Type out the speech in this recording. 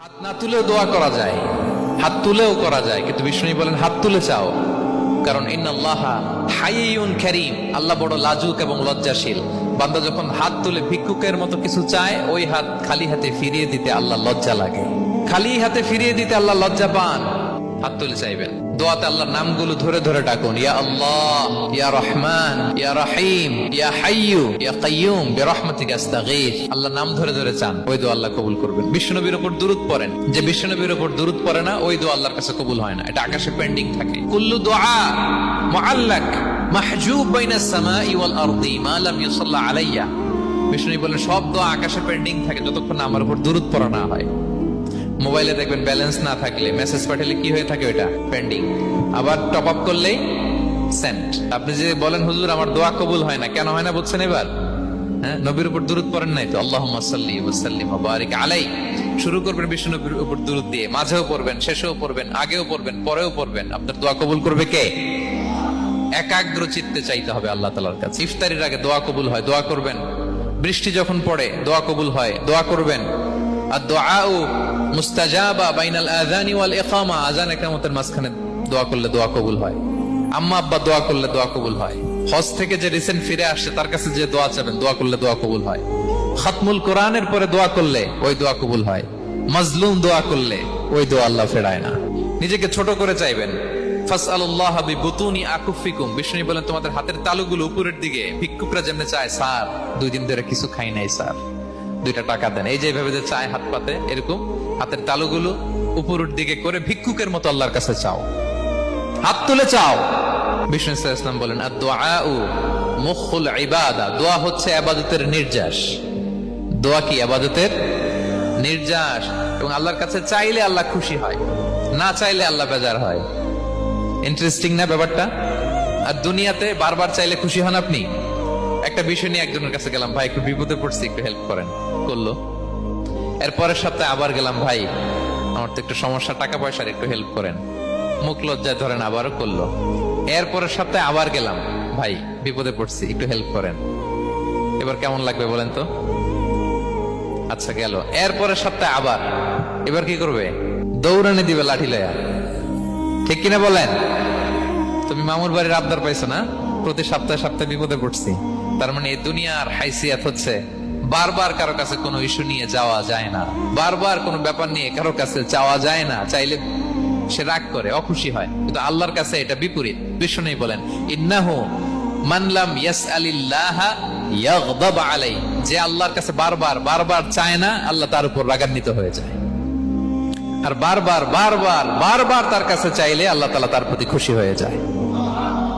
হাত না তুলেও দোয়া করা যায়, হাত তুলেও করা যায়, কিন্তু বিষ্ণু বলেন হাত তুলে চাও, কারণ ইন্নাল্লাহা হাইয়ুন কারীম, আল্লাহ বড় লাজুক এবং লজ্জাশীল। বান্দা যখন হাত তুলে ভিক্ষুকের মতো কিছু চায়, ওই হাত খালি হাতে ফিরিয়ে দিতে আল্লাহ লজ্জা লাগে, খালি হাতে ফিরিয়ে দিতে আল্লাহ লজ্জা পান। হাত তুলে চাইবেন, দোয়াতে আল্লাহর নামগুলো ধরে ধরে ডাকুন, ইয়া আল্লাহ, ইয়া রহমান, ইয়া রহিম, ইয়া হাইয়ু, ইয়া কাইয়ুম, বিরহমাতিকা আস্তাগীথ। আল্লাহর নাম ধরে ধরে চান, ওই দোয়া আল্লাহ কবুল করবেন। বিশ্বনবীর উপর দুরূদ পড়েন, যে বিশ্বনবীর উপর দুরূদ পড়ে না, ওই দোয়া আল্লাহর কাছে কবুল হয় না, এটা আকাশে পেন্ডিং থাকে। কুল্লু দুআ মুআল্লাক মাহজুব বাইনাস সামাই ওয়াল আরদি মা লাম ইউসাল্লা আলাইয়া। বিষ্ণু বলেন সব দোয়া আকাশে পেন্ডিং থাকে যতক্ষণ আমার উপর দুরূদ পড়া না হয়। মোবাইলে দেখবেন ব্যালেন্স না থাকলে মেসেজ পাঠালে কি হয়ে থাকে, ওটা পেন্ডিং, আবার টপ আপ করলেই সেন্ট। আপনি যে বলেন হুজুর আমার দোয়া কবুল হয় না, কেন হয় না বুঝছেন এবার? হ্যাঁ, নবীর উপর দুরূদ পড়েন নাই তো। আল্লাহুম্মা সাল্লি ওয়া সাল্লিম ওয়া বারিক আলাইহি, শুরু করবেন বিষ্ণু নবীর উপর দুরূদ দিয়ে, মাঝেও পড়বেন, শেষেও পড়বেন, আগেও পড়বেন, পরেও পড়বেন। আপনার দোয়া কবুল করবে কে? একাগ্র চিত্তে চাইতে হবে আল্লাহ তাআলার কাছে। ইফতারির আগে দোয়া কবুল হয়, দোয়া করবেন। বৃষ্টি যখন পড়ে দোয়া কবুল হয়, দোয়া করবেন। আর দুআউ মুস্তাজাবা বাইনাল আযানি ওয়াল ইকামা, আযান ইকামতের মাঝখানে দোয়া করলে দোয়া কবুল হয়। আম্মা আব্বা দোয়া করলে দোয়া কবুল হয়। হজ থেকে যে রিসেন্ট ফিরে আসছে তার কাছে যে দোয়া চাবেন, দোয়া করলে দোয়া কবুল হয়। খাতমুল কোরআনের পরে দোয়া করলে ওই দোয়া কবুল হয়। মাজলুম দোয়া করলে ওই দোয়া আল্লাহ ফেরায় না। নিজেকে ছোট করে চাইবেন। ফাসআলুল্লাহ বিবুতুনি আকুফিকুম, বিষ্ণু বলেন তোমাদের হাতের তালুগুলো উপরের দিকে। ভিক্ষুকরা যেমনে চায়, স্যার 2 দিন ধরে কিছু খাই নাই স্যার, 2টা টাকা দেন, এই যে ভাবে যে চায় হাত পাতে, এরকম হাতের তালুগুলো উপরের দিকে করে ভিক্ষুকের মতো আল্লাহর কাছে চাও, হাত তুলে চাও। বিষ্ণু সাল্লাল্লাহু আলাইহি ওয়াসাল্লাম বলেন আদ-দুআউ মুখুল ইবাদা, দোয়া হচ্ছে ইবাদতের নির্যাস। দোয়া কি? ইবাদতের নির্যাস। এবং আল্লাহর কাছে চাইলে আল্লাহ খুশি হয়, না চাইলে আল্লাহ বেজার হয়। ইন্টারেস্টিং না ব্যাপারটা? আর দুনিয়াতে বারবার চাইলে খুশি হন আপনি? একটা বিষয় নিয়ে একজনের কাছে গেলাম, ভাই একটু বিপদে পড়ছি, একটু হেল্প করেন, করলো। এর পরের সপ্তাহে আবার গেলাম, ভাই আমার তো একটু সমস্যা, টাকা পয়সার, একটু হেল্প করেন, মুখ লজ্জায় ধরেন, আবারও করলো। এরপরের সপ্তাহে আবার গেলাম, ভাই বিপদে পড়ছি, একটু হেল্প করেন। এবার কেমন লাগবে বলেন তো? আচ্ছা গেল। এরপরের সপ্তাহে আবার, এবার কি করবে? দৌড়ানি দিবে লাঠি লয়া, ঠিক কিনা বলেন? তুমি মামুর বাড়ির আবদার পাইছো না, প্রতি সপ্তাহে সপ্তাহে বিপদে পড়ছি। তার মানে এই দুনিয়ার হাইসিয়াত হচ্ছে বারবার কারো কাছে কোনো ইস্যু নিয়ে যাওয়া যায় না, বারবার কোনো ব্যাপার নিয়ে কারো কাছে চাওয়া যায় না। চাইলে সে রাগ করে, অখুশি হয়, কিন্তু আল্লাহর কাছে এটা বিপরীত। বিষ্ণু বলেন ইন্নাহু মান লাম ইয়াসআলিল্লাহা ইয়াগদাব আলাইহি, যে আল্লাহর কাছে বারবার বারবার চায় না, আল্লাহ তার উপর রাগান্বিত হয়ে যায়। আর বারবার বারবার বারবার তার কাছে চাইলে আল্লাহ তাআলা তার প্রতি খুশি হয়ে যায়।